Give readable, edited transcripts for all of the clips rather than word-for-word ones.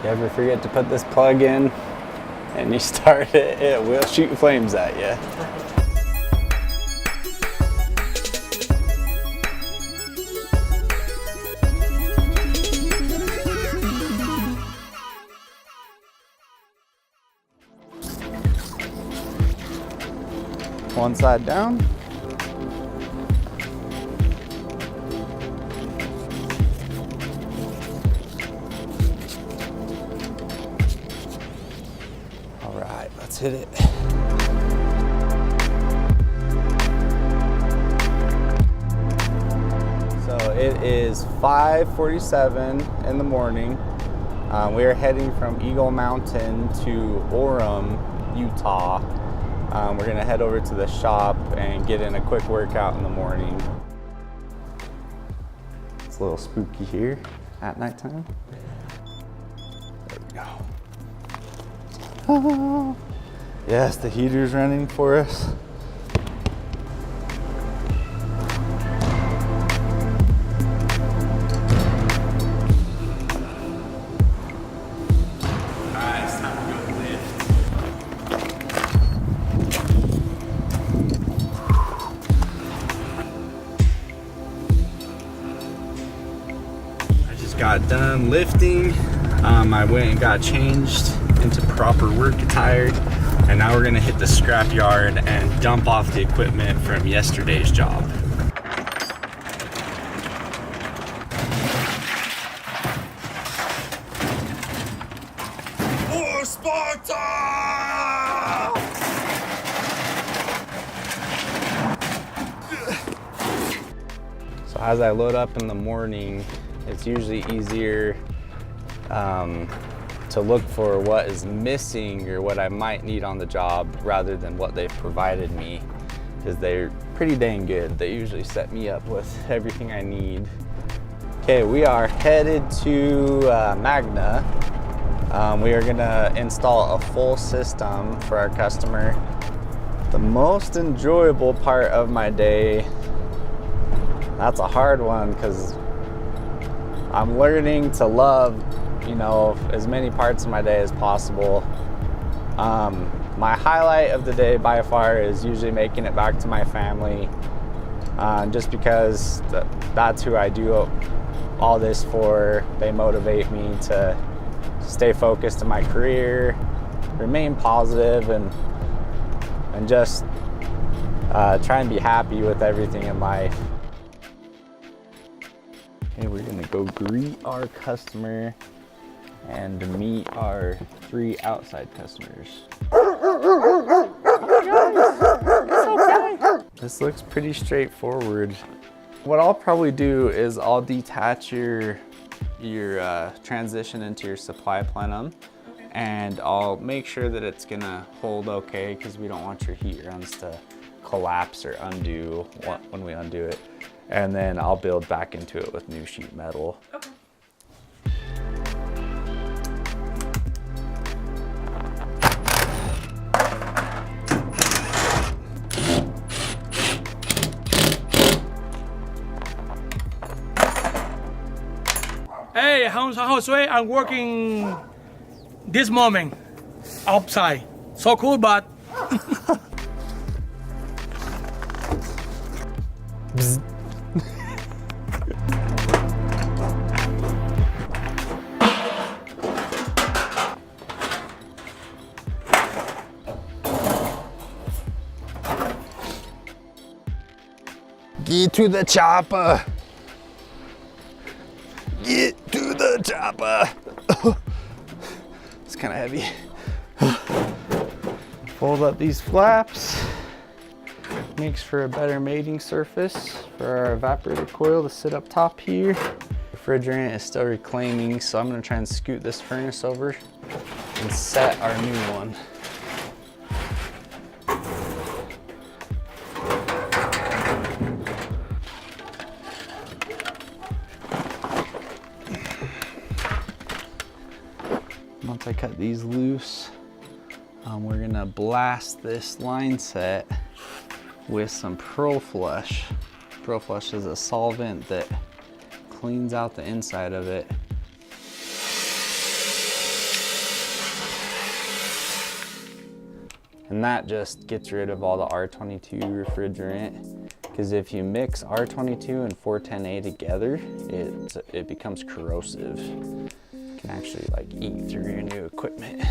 You ever forget to put this plug in and you start it, it will shoot flames at you. One side down. All right, let's hit it. So it is 5:47 in the morning. We are heading from Eagle Mountain to Orem, Utah. We're gonna head over to the shop and get in a quick workout in the morning. It's a little spooky here at nighttime. There we go. Oh, yes, the heater's running for us. Got done lifting. I went and got changed into proper work attire, and now we're gonna hit the scrap yard and dump off the equipment from yesterday's job. For Sparta! So as I load up in the morning, it's usually easier to look for what is missing or what I might need on the job rather than what they've provided me, because they're pretty dang good. They usually set me up with everything I need. Okay, we are headed to Magna. We are gonna install a full system for our customer. The most enjoyable part of my day, that's a hard one because I'm learning to love, you know, as many parts of my day as possible. My highlight of the day by far is usually making it back to my family, just because that's who I do all this for. They motivate me to stay focused in my career, remain positive, and just try and be happy with everything in life. Okay, we're gonna go greet our customer and meet our 3 outside customers. This looks pretty straightforward. What I'll probably do is I'll detach your transition into your supply plenum, and I'll make sure that it's gonna hold okay, because we don't want your heat runs to collapse or undo when we undo it. And then I'll build back into it with new sheet metal. Okay. Hey, Josue, I'm working this moment outside. So cool, but Get to the chopper. Get to the chopper. It's kind of heavy. Fold up these flaps. Makes for a better mating surface for our evaporator coil to sit up top here. Refrigerant is still reclaiming, so I'm gonna try and scoot this furnace over and set our new one. Once I cut these loose, we're gonna blast this line set with some Pro Flush. Pro Flush is a solvent that cleans out the inside of it. And that just gets rid of all the R22 refrigerant. Because if you mix R22 and 410A together, it becomes corrosive. It can actually like eat through your new equipment.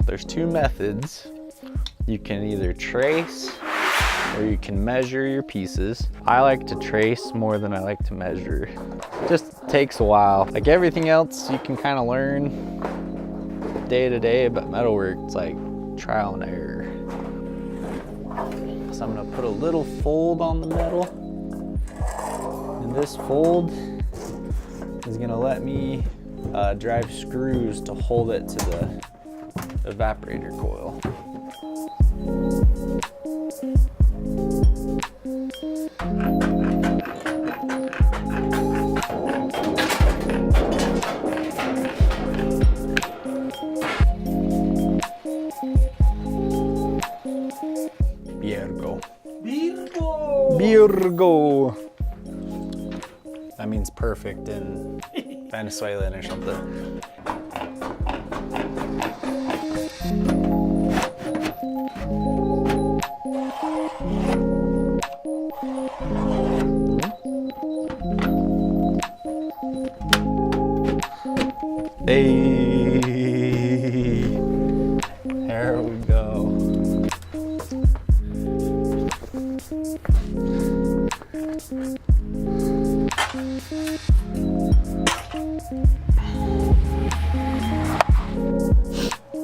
There's two methods. You can either trace or you can measure your pieces. I like to trace more than I like to measure. It just takes a while. Like everything else you can kind of learn day to day, but metalwork, it's like trial and error. So I'm gonna put a little fold on the metal. And this fold is gonna let me drive screws to hold it to the evaporator coil. Virgo. That means perfect in Venezuelan or something. Hey, there we go.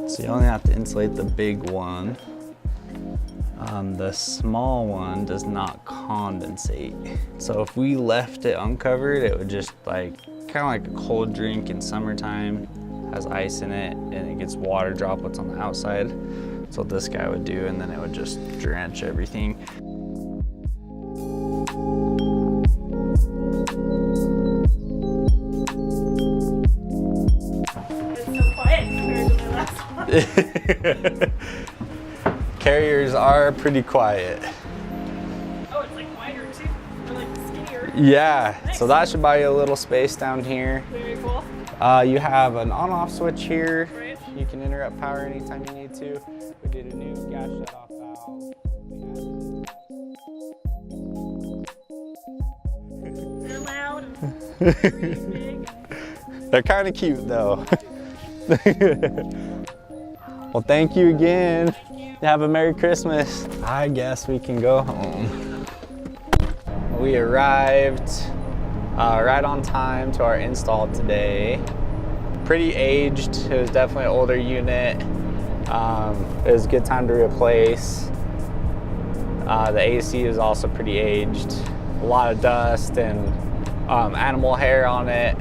So you only have to insulate the big one. The small one does not condensate. So if we left it uncovered, it would just like, kind of like a cold drink in summertime, has ice in it and it gets water droplets on the outside. That's what this guy would do, and then it would just drench everything. Carriers are pretty quiet. Oh, it's like wider too. Or like skinnier. Yeah, Nice. So that should buy you a little space down here. Very cool. You have an on-off switch here. Right. You can interrupt power anytime you need to. We did a new gas shut-off valve. They're loud and pretty big. They're kind of cute though. Well, thank you again. Have a Merry Christmas. I guess we can go home. We arrived right on time to our install today. Pretty aged. It was definitely an older unit. It was a good time to replace. The AC is also pretty aged. A lot of dust and animal hair on it,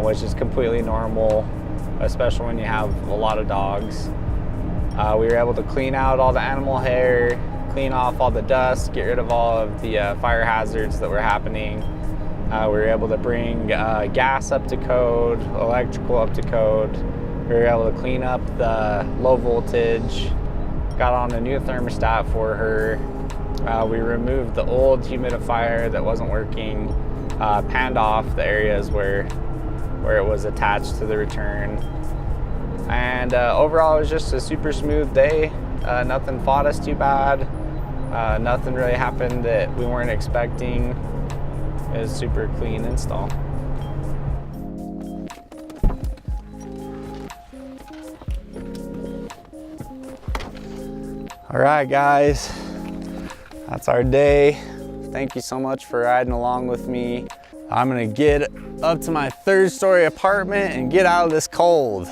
which is completely normal, especially when you have a lot of dogs. We were able to clean out all the animal hair, clean off all the dust, get rid of all of the fire hazards that were happening. We were able to bring gas up to code, electrical up to code. We were able to clean up the low voltage, got on a new thermostat for her. We removed the old humidifier that wasn't working, panned off the areas where it was attached to the return. And overall, it was just a super smooth day. Nothing fought us too bad. Nothing really happened that we weren't expecting. It was a super clean install. All right, guys, that's our day. Thank you so much for riding along with me. I'm gonna get up to my 3rd story apartment and get out of this cold.